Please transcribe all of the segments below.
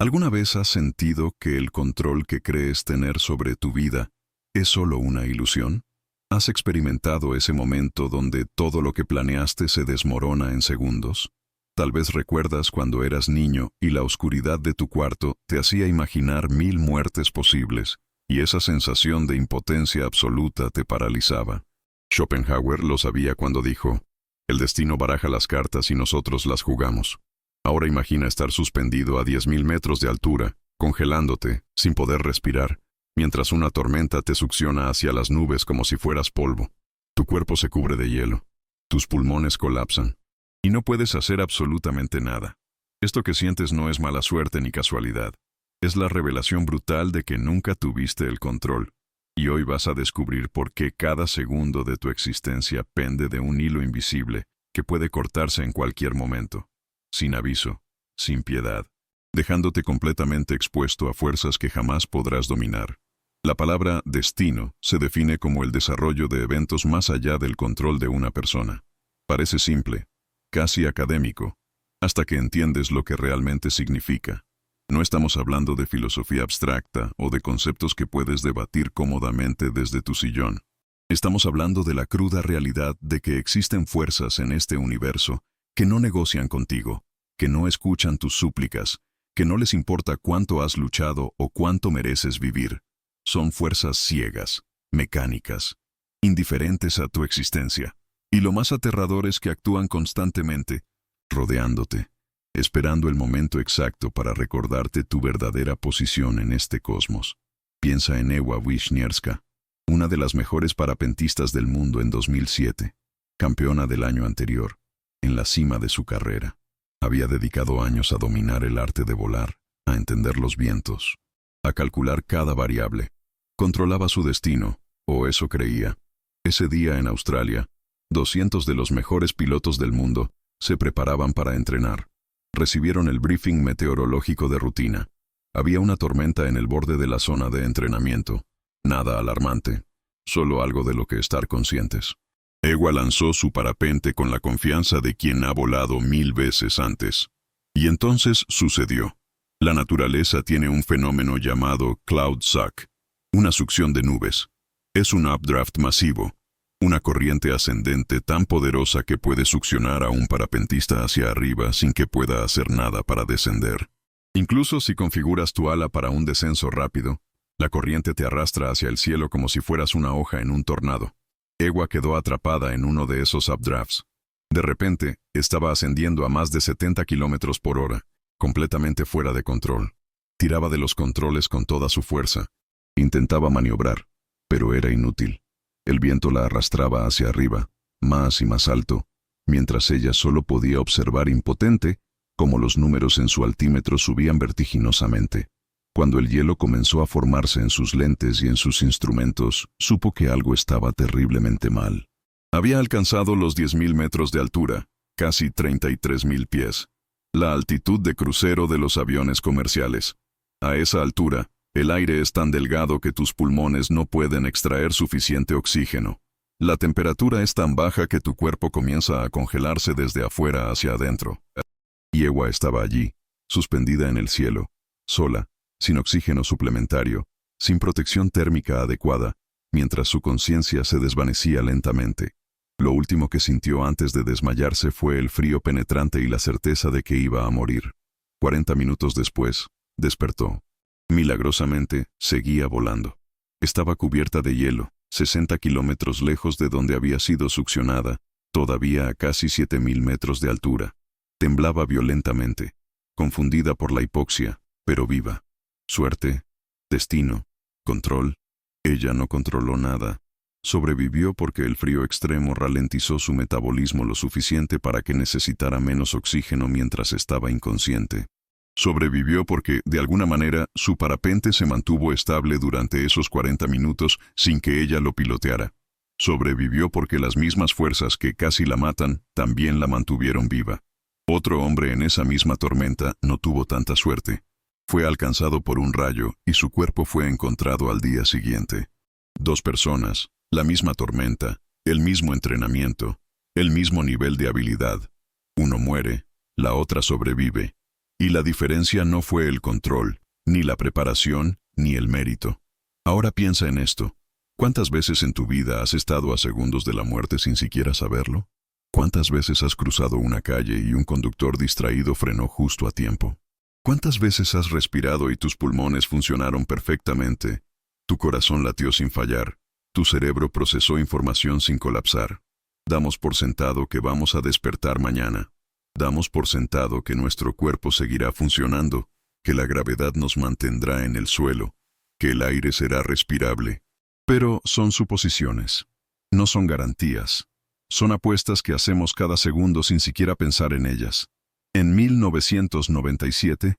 ¿Alguna vez has sentido que el control que crees tener sobre tu vida es solo una ilusión? ¿Has experimentado ese momento donde todo lo que planeaste se desmorona en segundos? Tal vez recuerdas cuando eras niño y la oscuridad de tu cuarto te hacía imaginar 1000 muertes posibles, y esa sensación de impotencia absoluta te paralizaba. Schopenhauer lo sabía cuando dijo: "El destino baraja las cartas y nosotros las jugamos". Ahora imagina estar suspendido a 10.000 metros de altura, congelándote, sin poder respirar, mientras una tormenta te succiona hacia las nubes como si fueras polvo. Tu cuerpo se cubre de hielo, tus pulmones colapsan, y no puedes hacer absolutamente nada. Esto que sientes no es mala suerte ni casualidad. Es la revelación brutal de que nunca tuviste el control, y hoy vas a descubrir por qué cada segundo de tu existencia pende de un hilo invisible que puede cortarse en cualquier momento, sin aviso, sin piedad, dejándote completamente expuesto a fuerzas que jamás podrás dominar. La palabra destino se define como el desarrollo de eventos más allá del control de una persona. Parece simple, casi académico, hasta que entiendes lo que realmente significa. No estamos hablando de filosofía abstracta o de conceptos que puedes debatir cómodamente desde tu sillón. Estamos hablando de la cruda realidad de que existen fuerzas en este universo que no negocian contigo, que no escuchan tus súplicas, que no les importa cuánto has luchado o cuánto mereces vivir. Son fuerzas ciegas, mecánicas, indiferentes a tu existencia. Y lo más aterrador es que actúan constantemente, rodeándote, esperando el momento exacto para recordarte tu verdadera posición en este cosmos. Piensa en Ewa Wisniewska, una de las mejores parapentistas del mundo en 2007, campeona del año anterior, en la cima de su carrera. Había dedicado años a dominar el arte de volar, a entender los vientos, a calcular cada variable. Controlaba su destino, o eso creía. Ese día en Australia, 200 de los mejores pilotos del mundo se preparaban para entrenar. Recibieron el briefing meteorológico de rutina. Había una tormenta en el borde de la zona de entrenamiento. Nada alarmante, solo algo de lo que estar conscientes. Ewa lanzó su parapente con la confianza de quien ha volado 1000 veces antes. Y entonces sucedió. La naturaleza tiene un fenómeno llamado cloud suck, una succión de nubes. Es un updraft masivo, una corriente ascendente tan poderosa que puede succionar a un parapentista hacia arriba sin que pueda hacer nada para descender. Incluso si configuras tu ala para un descenso rápido, la corriente te arrastra hacia el cielo como si fueras una hoja en un tornado. Ewa quedó atrapada en uno de esos updrafts. De repente, estaba ascendiendo a más de 70 kilómetros por hora, completamente fuera de control. Tiraba de los controles con toda su fuerza. Intentaba maniobrar, pero era inútil. El viento la arrastraba hacia arriba, más y más alto, mientras ella solo podía observar impotente cómo los números en su altímetro subían vertiginosamente. Cuando el hielo comenzó a formarse en sus lentes y en sus instrumentos, supo que algo estaba terriblemente mal. Había alcanzado los 10.000 metros de altura, casi 33.000 pies, la altitud de crucero de los aviones comerciales. A esa altura, el aire es tan delgado que tus pulmones no pueden extraer suficiente oxígeno. La temperatura es tan baja que tu cuerpo comienza a congelarse desde afuera hacia adentro. Y Ewa estaba allí, suspendida en el cielo, sola, sin oxígeno suplementario, sin protección térmica adecuada, mientras su conciencia se desvanecía lentamente. Lo último que sintió antes de desmayarse fue el frío penetrante y la certeza de que iba a morir. 40 minutos después, despertó. Milagrosamente, seguía volando. Estaba cubierta de hielo, 60 kilómetros lejos de donde había sido succionada, todavía a casi 7.000 metros de altura. Temblaba violentamente, confundida por la hipoxia, pero viva. Suerte, destino, control. Ella no controló nada. Sobrevivió porque el frío extremo ralentizó su metabolismo lo suficiente para que necesitara menos oxígeno mientras estaba inconsciente. Sobrevivió porque, de alguna manera, su parapente se mantuvo estable durante esos 40 minutos sin que ella lo piloteara. Sobrevivió porque las mismas fuerzas que casi la matan también la mantuvieron viva. Otro hombre en esa misma tormenta no tuvo tanta suerte. Fue alcanzado por un rayo y su cuerpo fue encontrado al día siguiente. 2 personas, la misma tormenta, el mismo entrenamiento, el mismo nivel de habilidad. Uno muere, la otra sobrevive. Y la diferencia no fue el control, ni la preparación, ni el mérito. Ahora piensa en esto. ¿Cuántas veces en tu vida has estado a segundos de la muerte sin siquiera saberlo? ¿Cuántas veces has cruzado una calle y un conductor distraído frenó justo a tiempo? ¿Cuántas veces has respirado y tus pulmones funcionaron perfectamente? Tu corazón latió sin fallar. Tu cerebro procesó información sin colapsar. Damos por sentado que vamos a despertar mañana. Damos por sentado que nuestro cuerpo seguirá funcionando, que la gravedad nos mantendrá en el suelo, que el aire será respirable. Pero son suposiciones. No son garantías. Son apuestas que hacemos cada segundo sin siquiera pensar en ellas. En 1997,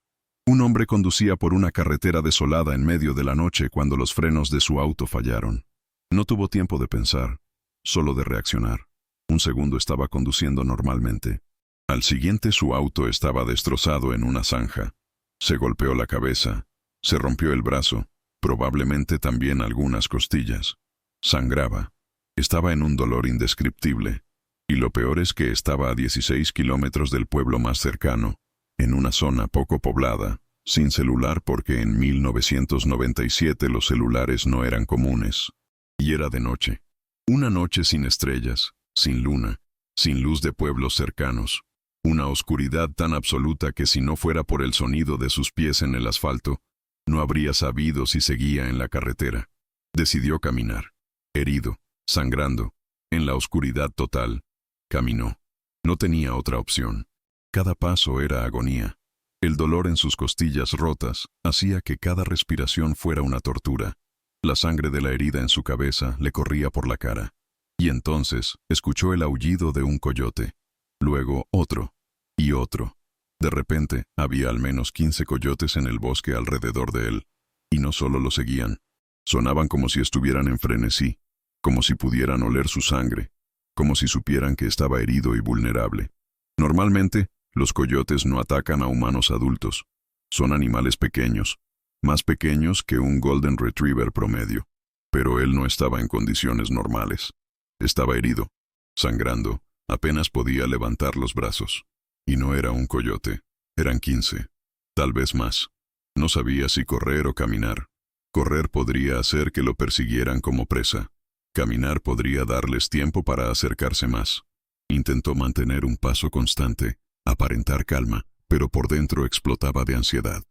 un hombre conducía por una carretera desolada en medio de la noche cuando los frenos de su auto fallaron. No tuvo tiempo de pensar, solo de reaccionar. Un segundo estaba conduciendo normalmente. Al siguiente su auto estaba destrozado en una zanja. Se golpeó la cabeza, se rompió el brazo, probablemente también algunas costillas. Sangraba. Estaba en un dolor indescriptible. Y lo peor es que estaba a 16 kilómetros del pueblo más cercano, en una zona poco poblada, sin celular porque en 1997 los celulares no eran comunes. Y era de noche. Una noche sin estrellas, sin luna, sin luz de pueblos cercanos. Una oscuridad tan absoluta que si no fuera por el sonido de sus pies en el asfalto, no habría sabido si seguía en la carretera. Decidió caminar. Herido, sangrando, en la oscuridad total, caminó. No tenía otra opción. Cada paso era agonía. El dolor en sus costillas rotas hacía que cada respiración fuera una tortura. La sangre de la herida en su cabeza le corría por la cara. Y entonces escuchó el aullido de un coyote. Luego otro. Y otro. De repente había al menos 15 coyotes en el bosque alrededor de él. Y no solo lo seguían. Sonaban como si estuvieran en frenesí. Como si pudieran oler su sangre. Como si supieran que estaba herido y vulnerable. Normalmente, los coyotes no atacan a humanos adultos. Son animales pequeños. Más pequeños que un Golden Retriever promedio. Pero él no estaba en condiciones normales. Estaba herido, sangrando, apenas podía levantar los brazos. Y no era un coyote, eran 15, tal vez más. No sabía si correr o caminar. Correr podría hacer que lo persiguieran como presa. Caminar podría darles tiempo para acercarse más. Intentó mantener un paso constante, aparentar calma, pero por dentro explotaba de ansiedad.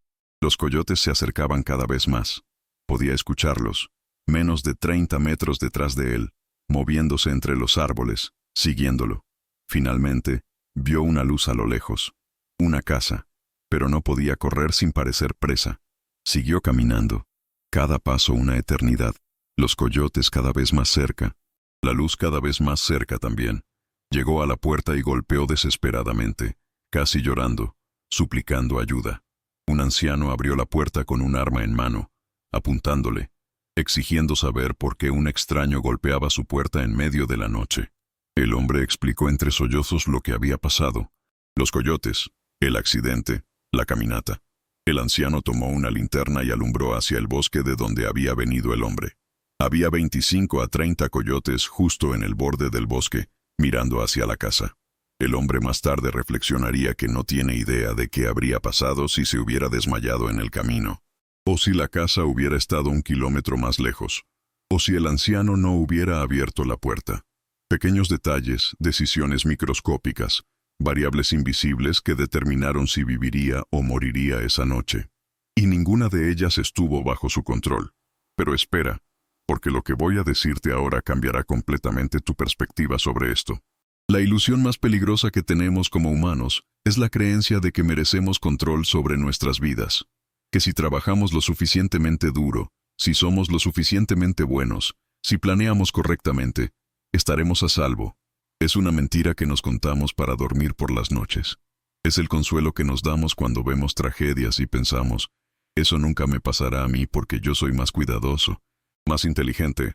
Los coyotes se acercaban cada vez más. Podía escucharlos, menos de 30 metros detrás de él, moviéndose entre los árboles, siguiéndolo. Finalmente, vio una luz a lo lejos, una casa, pero no podía correr sin parecer presa. Siguió caminando, cada paso una eternidad, los coyotes cada vez más cerca, la luz cada vez más cerca también. Llegó a la puerta y golpeó desesperadamente, casi llorando, suplicando ayuda. Un anciano abrió la puerta con un arma en mano, apuntándole, exigiendo saber por qué un extraño golpeaba su puerta en medio de la noche. El hombre explicó entre sollozos lo que había pasado. Los coyotes, el accidente, la caminata. El anciano tomó una linterna y alumbró hacia el bosque de donde había venido el hombre. Había 25 a 30 coyotes justo en el borde del bosque, mirando hacia la casa. El hombre más tarde reflexionaría que no tiene idea de qué habría pasado si se hubiera desmayado en el camino. O si la casa hubiera estado 1 kilómetro más lejos. O si el anciano no hubiera abierto la puerta. Pequeños detalles, decisiones microscópicas, variables invisibles que determinaron si viviría o moriría esa noche. Y ninguna de ellas estuvo bajo su control. Pero espera, porque lo que voy a decirte ahora cambiará completamente tu perspectiva sobre esto. La ilusión más peligrosa que tenemos como humanos es la creencia de que merecemos control sobre nuestras vidas. Que si trabajamos lo suficientemente duro, si somos lo suficientemente buenos, si planeamos correctamente, estaremos a salvo. Es una mentira que nos contamos para dormir por las noches. Es el consuelo que nos damos cuando vemos tragedias y pensamos, eso nunca me pasará a mí porque yo soy más cuidadoso, más inteligente,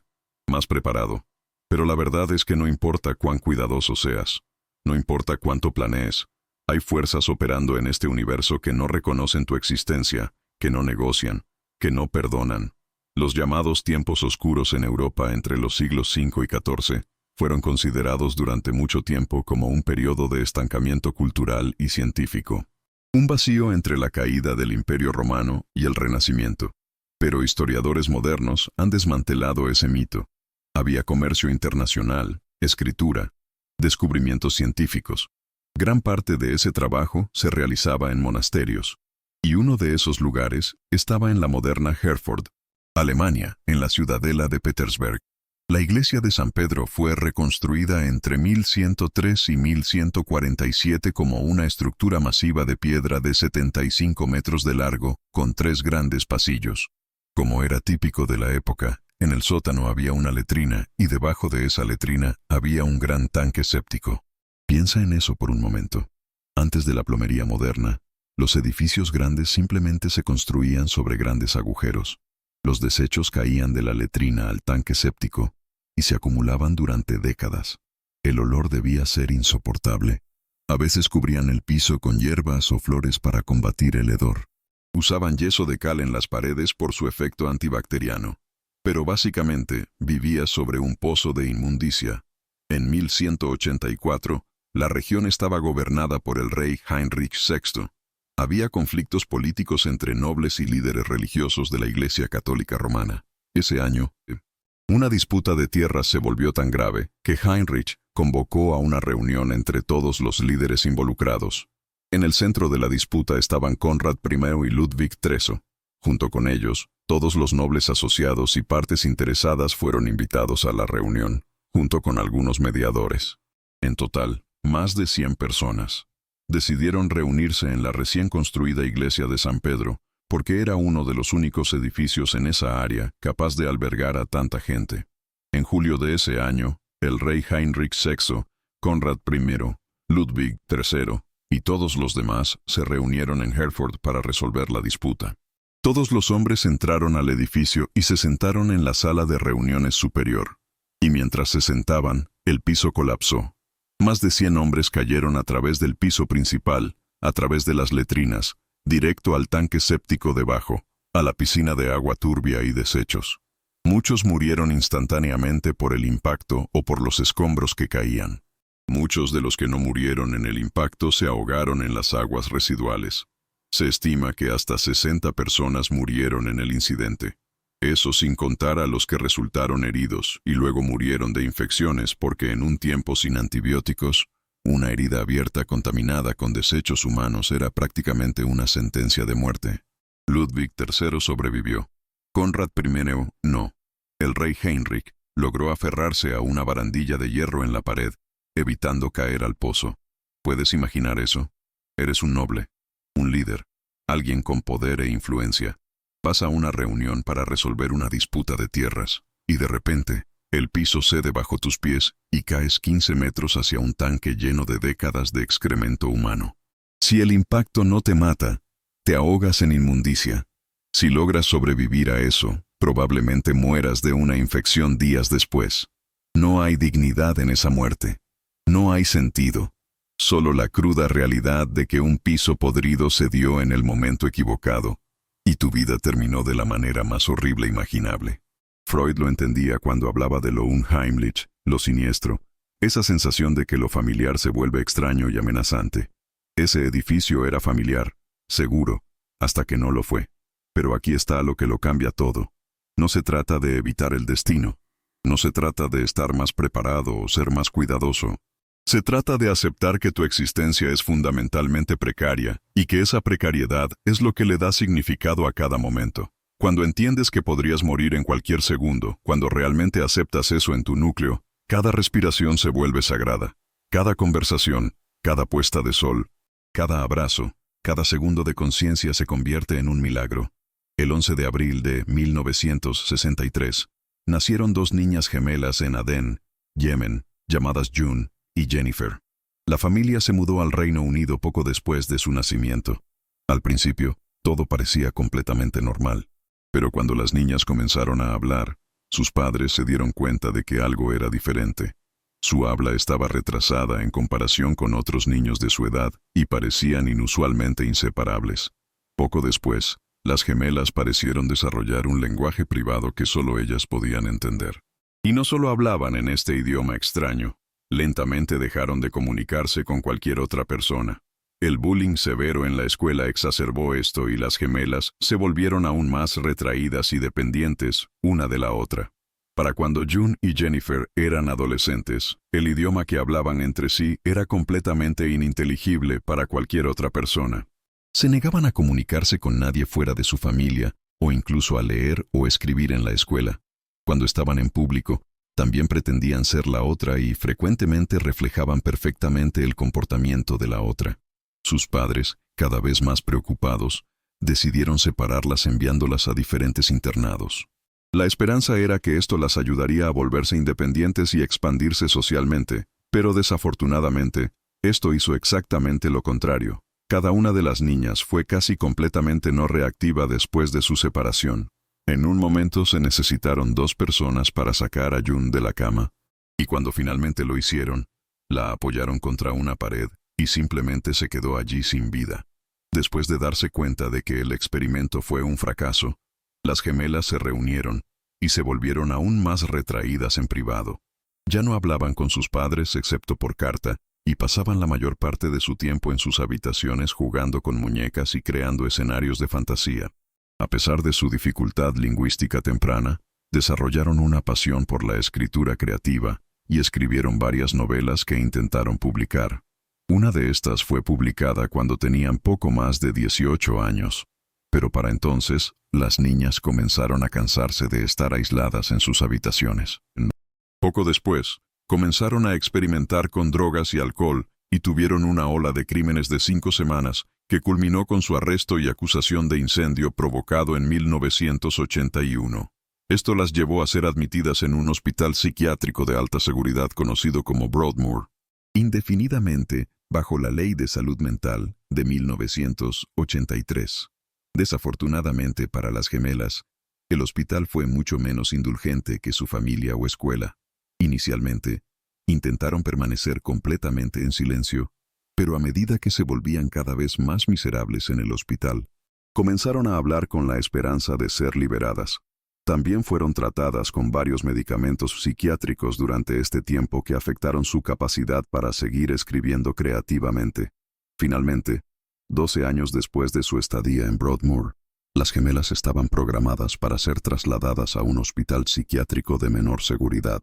más preparado. Pero la verdad es que no importa cuán cuidadoso seas, no importa cuánto planees, hay fuerzas operando en este universo que no reconocen tu existencia, que no negocian, que no perdonan. Los llamados tiempos oscuros en Europa entre los siglos V y XIV fueron considerados durante mucho tiempo como un periodo de estancamiento cultural y científico. Un vacío entre la caída del Imperio Romano y el Renacimiento. Pero historiadores modernos han desmantelado ese mito. Había comercio internacional, escritura, descubrimientos científicos. Gran parte de ese trabajo se realizaba en monasterios. Y uno de esos lugares estaba en la moderna Herford, Alemania, en la ciudadela de Petersberg. La iglesia de San Pedro fue reconstruida entre 1103 y 1147 como una estructura masiva de piedra de 75 metros de largo, con 3 grandes pasillos. Como era típico de la época, en el sótano había una letrina y debajo de esa letrina había un gran tanque séptico. Piensa en eso por un momento. Antes de la plomería moderna, los edificios grandes simplemente se construían sobre grandes agujeros. Los desechos caían de la letrina al tanque séptico y se acumulaban durante décadas. El olor debía ser insoportable. A veces cubrían el piso con hierbas o flores para combatir el hedor. Usaban yeso de cal en las paredes por su efecto antibacteriano. Pero básicamente vivía sobre un pozo de inmundicia. En 1184, la región estaba gobernada por el rey Heinrich VI. Había conflictos políticos entre nobles y líderes religiosos de la Iglesia Católica Romana. Ese año, una disputa de tierras se volvió tan grave que Heinrich convocó a una reunión entre todos los líderes involucrados. En el centro de la disputa estaban Conrad I y Ludwig III. Junto con ellos, todos los nobles asociados y partes interesadas fueron invitados a la reunión, junto con algunos mediadores. En total, más de 100 personas. Decidieron reunirse en la recién construida iglesia de San Pedro, porque era uno de los únicos edificios en esa área capaz de albergar a tanta gente. En julio de ese año, el rey Heinrich VI, Conrad I, Ludwig III y todos los demás se reunieron en Herford para resolver la disputa. Todos los hombres entraron al edificio y se sentaron en la sala de reuniones superior. Y mientras se sentaban, el piso colapsó. Más de 100 hombres cayeron a través del piso principal, a través de las letrinas, directo al tanque séptico debajo, a la piscina de agua turbia y desechos. Muchos murieron instantáneamente por el impacto o por los escombros que caían. Muchos de los que no murieron en el impacto se ahogaron en las aguas residuales. Se estima que hasta 60 personas murieron en el incidente. Eso sin contar a los que resultaron heridos y luego murieron de infecciones porque en un tiempo sin antibióticos, una herida abierta contaminada con desechos humanos era prácticamente una sentencia de muerte. Ludwig III sobrevivió. Conrad I no. El rey Heinrich logró aferrarse a una barandilla de hierro en la pared, evitando caer al pozo. ¿Puedes imaginar eso? Eres un noble, un líder, alguien con poder e influencia. Vas a una reunión para resolver una disputa de tierras, y de repente, el piso cede bajo tus pies y caes 15 metros hacia un tanque lleno de décadas de excremento humano. Si el impacto no te mata, te ahogas en inmundicia. Si logras sobrevivir a eso, probablemente mueras de una infección días después. No hay dignidad en esa muerte. No hay sentido. Solo la cruda realidad de que un piso podrido se dio en el momento equivocado, y tu vida terminó de la manera más horrible imaginable. Freud lo entendía cuando hablaba de lo unheimlich, lo siniestro, esa sensación de que lo familiar se vuelve extraño y amenazante. Ese edificio era familiar, seguro, hasta que no lo fue. Pero aquí está lo que lo cambia todo. No se trata de evitar el destino. No se trata de estar más preparado o ser más cuidadoso. Se trata de aceptar que tu existencia es fundamentalmente precaria y que esa precariedad es lo que le da significado a cada momento. Cuando entiendes que podrías morir en cualquier segundo, cuando realmente aceptas eso en tu núcleo, cada respiración se vuelve sagrada. Cada conversación, cada puesta de sol, cada abrazo, cada segundo de conciencia se convierte en un milagro. El 11 de abril de 1963, nacieron 2 niñas gemelas en Adén, Yemen, llamadas June y Jennifer. La familia se mudó al Reino Unido poco después de su nacimiento. Al principio, todo parecía completamente normal. Pero cuando las niñas comenzaron a hablar, sus padres se dieron cuenta de que algo era diferente. Su habla estaba retrasada en comparación con otros niños de su edad y parecían inusualmente inseparables. Poco después, las gemelas parecieron desarrollar un lenguaje privado que solo ellas podían entender. Y no solo hablaban en este idioma extraño, lentamente dejaron de comunicarse con cualquier otra persona. El bullying severo en la escuela exacerbó esto y las gemelas se volvieron aún más retraídas y dependientes una de la otra. Para cuando June y Jennifer eran adolescentes, el idioma que hablaban entre sí era completamente ininteligible para cualquier otra persona. Se negaban a comunicarse con nadie fuera de su familia, o incluso a leer o escribir en la escuela. Cuando estaban en público, también pretendían ser la otra y frecuentemente reflejaban perfectamente el comportamiento de la otra. Sus padres, cada vez más preocupados, decidieron separarlas enviándolas a diferentes internados. La esperanza era que esto las ayudaría a volverse independientes y expandirse socialmente, pero desafortunadamente, esto hizo exactamente lo contrario. Cada una de las niñas fue casi completamente no reactiva después de su separación. En un momento se necesitaron 2 personas para sacar a June de la cama, y cuando finalmente lo hicieron, la apoyaron contra una pared y simplemente se quedó allí sin vida. Después de darse cuenta de que el experimento fue un fracaso, las gemelas se reunieron y se volvieron aún más retraídas en privado. Ya no hablaban con sus padres excepto por carta y pasaban la mayor parte de su tiempo en sus habitaciones jugando con muñecas y creando escenarios de fantasía. A pesar de su dificultad lingüística temprana, desarrollaron una pasión por la escritura creativa y escribieron varias novelas que intentaron publicar. Una de estas fue publicada cuando tenían poco más de 18 años. Pero para entonces, las niñas comenzaron a cansarse de estar aisladas en sus habitaciones. Poco después, comenzaron a experimentar con drogas y alcohol y tuvieron una ola de crímenes de 5 semanas que culminó con su arresto y acusación de incendio provocado en 1981. Esto las llevó a ser admitidas en un hospital psiquiátrico de alta seguridad conocido como Broadmoor, indefinidamente bajo la Ley de Salud Mental de 1983. Desafortunadamente para las gemelas, el hospital fue mucho menos indulgente que su familia o escuela. Inicialmente, intentaron permanecer completamente en silencio, pero a medida que se volvían cada vez más miserables en el hospital, comenzaron a hablar con la esperanza de ser liberadas. También fueron tratadas con varios medicamentos psiquiátricos durante este tiempo que afectaron su capacidad para seguir escribiendo creativamente. Finalmente, 12 años después de su estadía en Broadmoor, las gemelas estaban programadas para ser trasladadas a un hospital psiquiátrico de menor seguridad.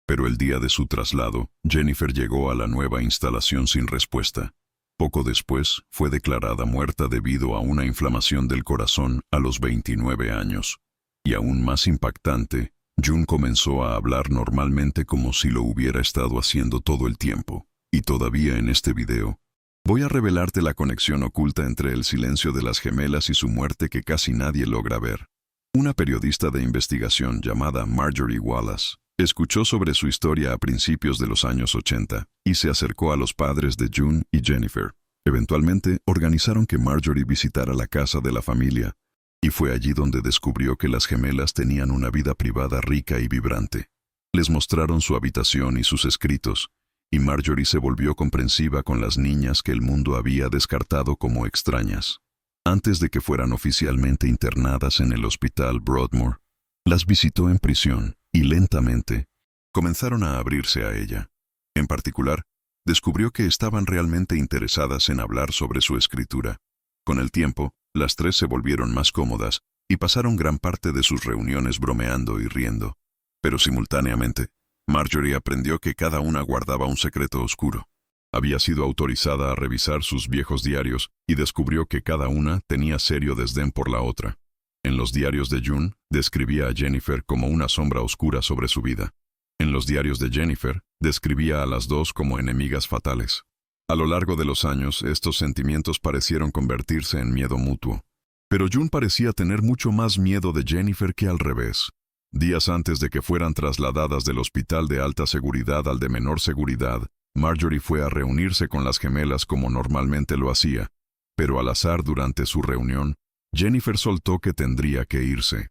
Pero el día de su traslado, Jennifer llegó a la nueva instalación sin respuesta. Poco después, fue declarada muerta debido a una inflamación del corazón a los 29 años. Y aún más impactante, June comenzó a hablar normalmente como si lo hubiera estado haciendo todo el tiempo. Y todavía en este video, voy a revelarte la conexión oculta entre el silencio de las gemelas y su muerte que casi nadie logra ver. Una periodista de investigación llamada Marjorie Wallace escuchó sobre su historia a principios de los años 80 y se acercó a los padres de June y Jennifer. Eventualmente, organizaron que Marjorie visitara la casa de la familia, y fue allí donde descubrió que las gemelas tenían una vida privada rica y vibrante. Les mostraron su habitación y sus escritos, y Marjorie se volvió comprensiva con las niñas que el mundo había descartado como extrañas. Antes de que fueran oficialmente internadas en el hospital Broadmoor, las visitó en prisión y lentamente comenzaron a abrirse a ella. En particular, descubrió que estaban realmente interesadas en hablar sobre su escritura. Con el tiempo, las 3 se volvieron más cómodas y pasaron gran parte de sus reuniones bromeando y riendo. Pero simultáneamente, Marjorie aprendió que cada una guardaba un secreto oscuro. Había sido autorizada a revisar sus viejos diarios y descubrió que cada una tenía serio desdén por la otra. En los diarios de June, describía a Jennifer como una sombra oscura sobre su vida. En los diarios de Jennifer, describía a las 2 como enemigas fatales. A lo largo de los años, estos sentimientos parecieron convertirse en miedo mutuo. Pero June parecía tener mucho más miedo de Jennifer que al revés. Días antes de que fueran trasladadas del hospital de alta seguridad al de menor seguridad, Marjorie fue a reunirse con las gemelas como normalmente lo hacía, pero al azar durante su reunión, Jennifer soltó que tendría que irse.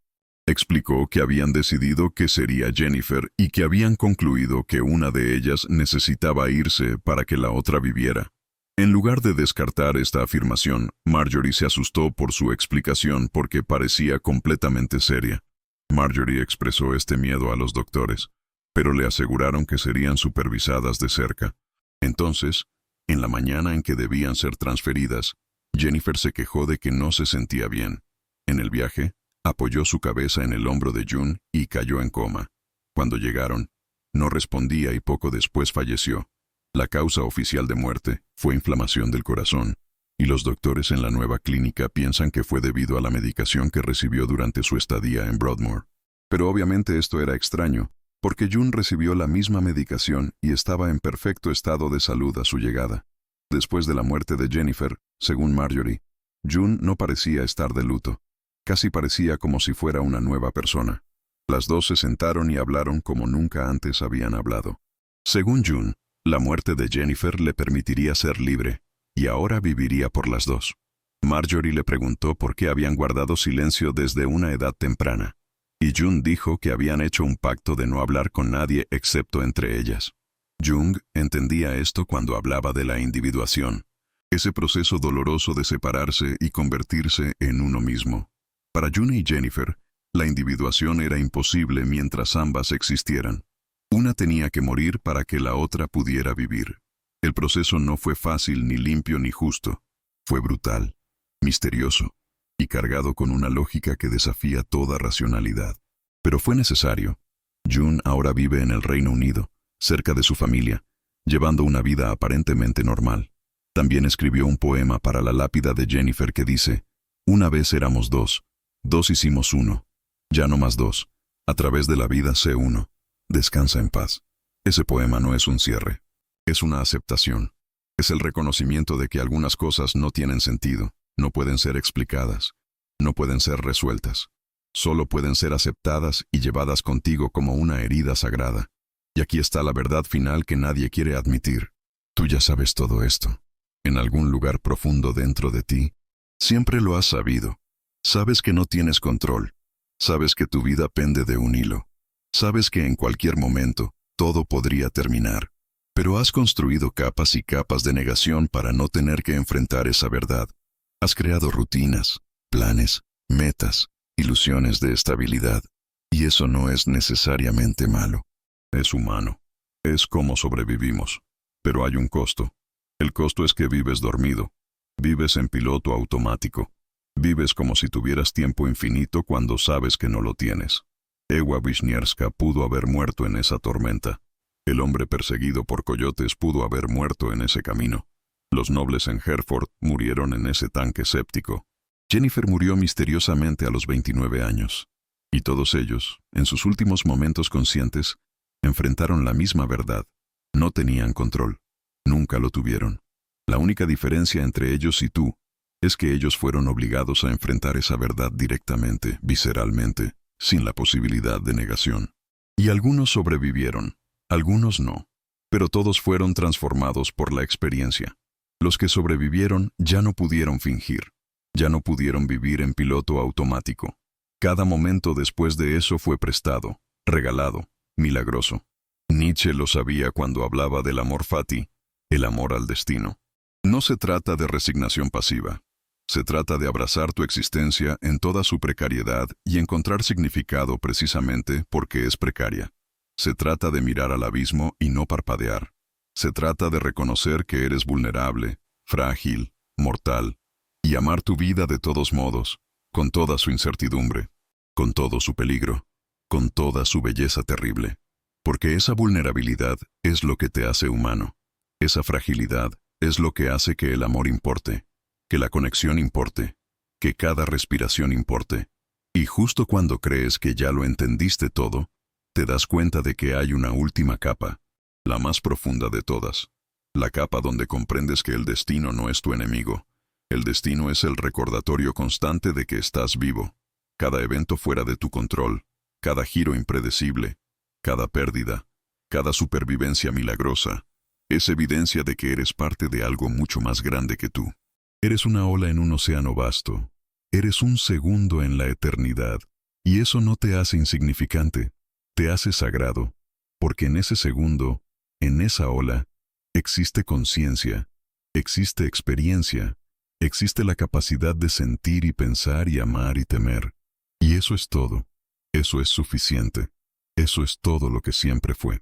Explicó que habían decidido que sería Jennifer y que habían concluido que una de ellas necesitaba irse para que la otra viviera. En lugar de descartar esta afirmación, Marjorie se asustó por su explicación porque parecía completamente seria. Marjorie expresó este miedo a los doctores, pero le aseguraron que serían supervisadas de cerca. Entonces, En la mañana en que debían ser transferidas, Jennifer se quejó de que no se sentía bien. En el viaje, apoyó su cabeza en el hombro de June y cayó en coma. Cuando llegaron, no respondía y poco después falleció. La causa oficial de muerte fue inflamación del corazón, y los doctores en la nueva clínica piensan que fue debido a la medicación que recibió durante su estadía en Broadmoor. Pero obviamente esto era extraño, porque June recibió la misma medicación y estaba en perfecto estado de salud a su llegada. Después de la muerte de Jennifer, según Marjorie, June no parecía estar de luto. Casi parecía como si fuera una nueva persona. Las dos se sentaron y hablaron como nunca antes habían hablado. Según June, la muerte de Jennifer le permitiría ser libre, y ahora viviría por las dos. Marjorie le preguntó por qué habían guardado silencio desde una edad temprana, y June dijo que habían hecho un pacto de no hablar con nadie excepto entre ellas. Jung entendía esto cuando hablaba de la individuación, ese proceso doloroso de separarse y convertirse en uno mismo. Para June y Jennifer, la individuación era imposible mientras ambas existieran. Una tenía que morir para que la otra pudiera vivir. El proceso no fue fácil, ni limpio, ni justo. Fue brutal, misterioso y cargado con una lógica que desafía toda racionalidad. Pero fue necesario. June ahora vive en el Reino Unido, cerca de su familia, llevando una vida aparentemente normal. También escribió un poema para la lápida de Jennifer que dice: «Una vez éramos dos, dos hicimos uno, ya no más dos, a través de la vida sé uno, descansa en paz». Ese poema no es un cierre, es una aceptación. Es el reconocimiento de que algunas cosas no tienen sentido, no pueden ser explicadas, no pueden ser resueltas. Solo pueden ser aceptadas y llevadas contigo como una herida sagrada. Y aquí está la verdad final que nadie quiere admitir. Tú ya sabes todo esto. En algún lugar profundo dentro de ti, siempre lo has sabido. Sabes que no tienes control. Sabes que tu vida pende de un hilo. Sabes que en cualquier momento, todo podría terminar. Pero has construido capas y capas de negación para no tener que enfrentar esa verdad. Has creado rutinas, planes, metas, ilusiones de estabilidad. Y eso no es necesariamente malo. Es humano. Es como sobrevivimos. Pero hay un costo. El costo es que vives dormido. Vives en piloto automático. Vives como si tuvieras tiempo infinito cuando sabes que no lo tienes. Ewa Wisniewska pudo haber muerto en esa tormenta. El hombre perseguido por coyotes pudo haber muerto en ese camino. Los nobles en Hereford murieron en ese tanque séptico. Jennifer murió misteriosamente a los 29 años. Y todos ellos, en sus últimos momentos conscientes, enfrentaron la misma verdad. No tenían control. Nunca lo tuvieron. La única diferencia entre ellos y tú es que ellos fueron obligados a enfrentar esa verdad directamente, visceralmente, sin la posibilidad de negación. Y algunos sobrevivieron, algunos no. Pero todos fueron transformados por la experiencia. Los que sobrevivieron ya no pudieron fingir. Ya no pudieron vivir en piloto automático. Cada momento después de eso fue prestado, regalado, milagroso. Nietzsche lo sabía cuando hablaba del amor fati, el amor al destino. No se trata de resignación pasiva. Se trata de abrazar tu existencia en toda su precariedad y encontrar significado precisamente porque es precaria. Se trata de mirar al abismo y no parpadear. Se trata de reconocer que eres vulnerable, frágil, mortal, y amar tu vida de todos modos, con toda su incertidumbre, con todo su peligro, con toda su belleza terrible. Porque esa vulnerabilidad es lo que te hace humano. Esa fragilidad es lo que hace que el amor importe, que la conexión importe, que cada respiración importe. Y justo cuando crees que ya lo entendiste todo, te das cuenta de que hay una última capa, la más profunda de todas. La capa donde comprendes que el destino no es tu enemigo. El destino es el recordatorio constante de que estás vivo. Cada evento fuera de tu control, cada giro impredecible, cada pérdida, cada supervivencia milagrosa, es evidencia de que eres parte de algo mucho más grande que tú. Eres una ola en un océano vasto. Eres un segundo en la eternidad. Y eso no te hace insignificante, te hace sagrado, porque en ese segundo, en esa ola, existe conciencia, existe experiencia, existe la capacidad de sentir y pensar y amar y temer. Y eso es todo. Eso es suficiente. Eso es todo lo que siempre fue.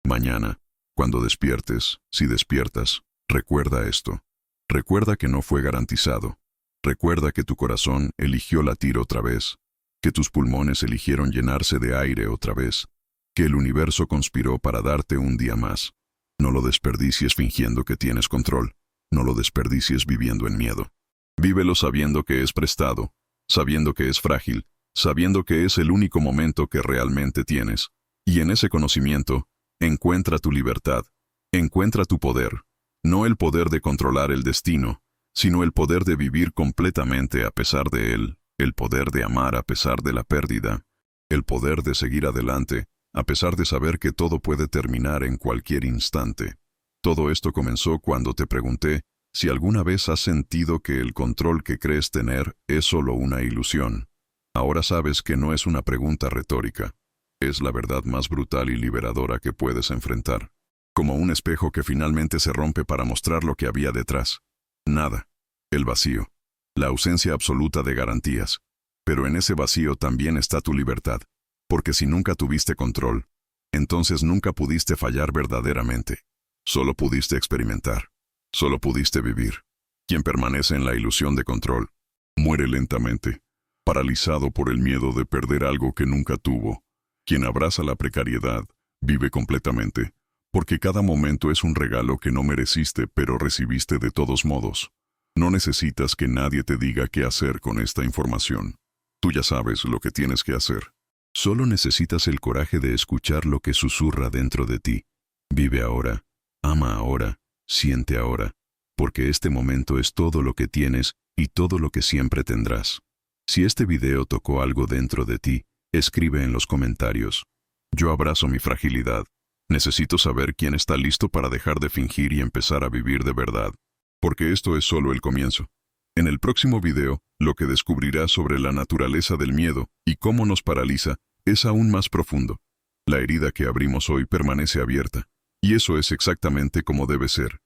Mañana, cuando despiertes, si despiertas, Recuerda esto. Recuerda que no fue garantizado. Recuerda que tu corazón eligió latir otra vez, que tus pulmones eligieron llenarse de aire otra vez, que el universo conspiró para darte un día más. No lo desperdicies fingiendo que tienes control. No lo desperdicies viviendo en miedo. Vívelo sabiendo que es prestado, sabiendo que es frágil, sabiendo que es el único momento que realmente tienes. Y en ese conocimiento, encuentra tu libertad, encuentra tu poder. No el poder de controlar el destino, sino el poder de vivir completamente a pesar de él, el poder de amar a pesar de la pérdida, el poder de seguir adelante, a pesar de saber que todo puede terminar en cualquier instante. Todo esto comenzó cuando te pregunté si alguna vez has sentido que el control que crees tener es solo una ilusión. Ahora sabes que no es una pregunta retórica. Es la verdad más brutal y liberadora que puedes enfrentar. Como un espejo que finalmente se rompe para mostrar lo que había detrás. Nada. El vacío. La ausencia absoluta de garantías. Pero en ese vacío también está tu libertad. Porque si nunca tuviste control, entonces nunca pudiste fallar verdaderamente. Solo pudiste experimentar. Solo pudiste vivir. Quien permanece en la ilusión de control, muere lentamente, paralizado por el miedo de perder algo que nunca tuvo. Quien abraza la precariedad, vive completamente, porque cada momento es un regalo que no mereciste pero recibiste de todos modos. No necesitas que nadie te diga qué hacer con esta información. Tú ya sabes lo que tienes que hacer. Solo necesitas el coraje de escuchar lo que susurra dentro de ti. Vive ahora, ama ahora, siente ahora, porque este momento es todo lo que tienes y todo lo que siempre tendrás. Si este video tocó algo dentro de ti, escribe en los comentarios. Yo abrazo mi fragilidad. Necesito saber quién está listo para dejar de fingir y empezar a vivir de verdad. Porque esto es solo el comienzo. En el próximo video, lo que descubrirás sobre la naturaleza del miedo y cómo nos paraliza es aún más profundo. La herida que abrimos hoy permanece abierta. Y eso es exactamente como debe ser.